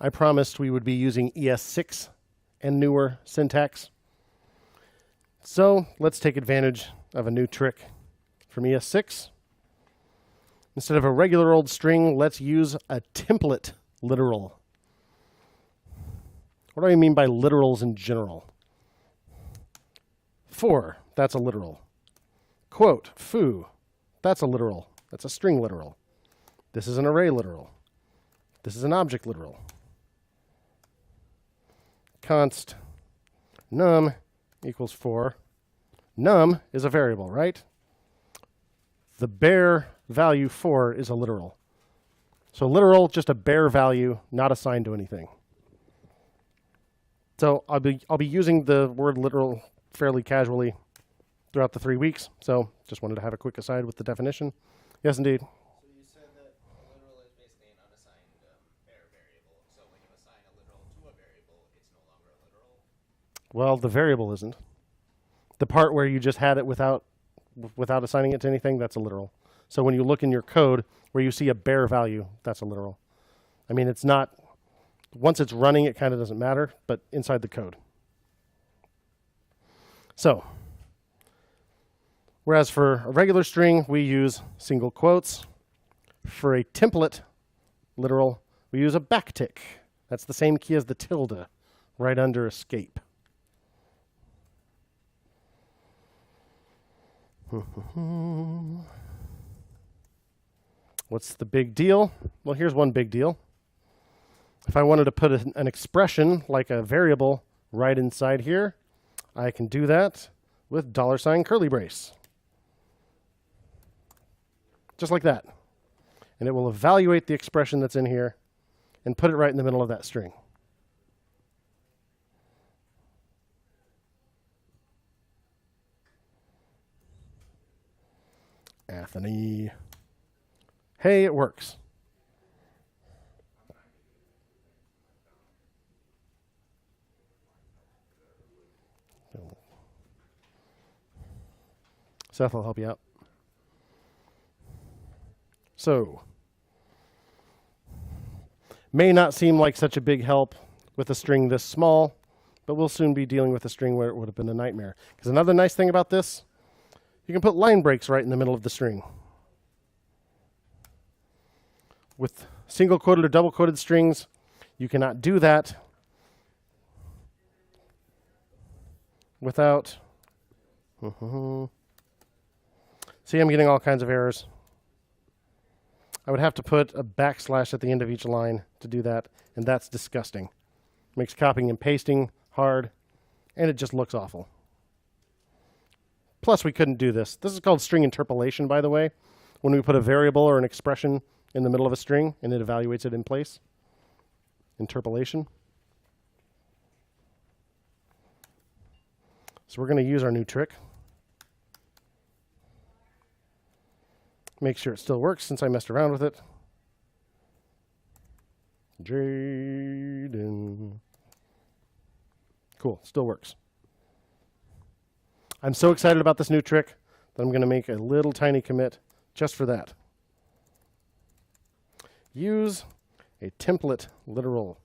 I promised we would be using ES6 and newer syntax. So let's take advantage of a new trick from ES6. Instead of a regular old string, let's use a template literal. What do I mean by literals in general? For, that's a literal. Quote, foo, that's a literal. That's a string literal. This is an array literal. This is an object literal. Const num equals for. Num is a variable, right? The bare value for is a literal. So literal, just a bare value, not assigned to anything. So I'll be using the word literal fairly casually throughout the 3 weeks. So just wanted to have a quick aside with the definition. Yes, indeed. So you said that a literal is basically an unassigned bare variable. So when you assign a literal to a variable, it's no longer a literal? Well, the variable isn't. The part where you just had it without assigning it to anything, that's a literal. So when you look in your code where you see a bare value, that's a literal. I mean, it's not, once it's running, it kind of doesn't matter, but inside the code. So, whereas for a regular string, we use single quotes. For a template literal, we use a backtick. That's the same key as the tilde, right under escape. What's the big deal? Well, here's one big deal. If I wanted to put an expression like a variable right inside here, I can do that with $ curly brace. Just like that. And it will evaluate the expression that's in here and put it right in the middle of that string. Anthony. Hey, it works. Seth will help you out. So, may not seem like such a big help with a string this small, but we'll soon be dealing with a string where it would have been a nightmare. Because another nice thing about this, you can put line breaks right in the middle of the string. With single quoted or double quoted strings, you cannot do that without. See, I'm getting all kinds of errors. I would have to put a backslash at the end of each line to do that, and that's disgusting. Makes copying and pasting hard, and it just looks awful. Plus, we couldn't do this. This is called string interpolation, by the way, when we put a variable or an expression in the middle of a string and it evaluates it in place. Interpolation. So we're going to use our new trick. Make sure it still works since I messed around with it. Jaden. Cool, still works. I'm so excited about this new trick that I'm going to make a little tiny commit just for that. Use a template literal.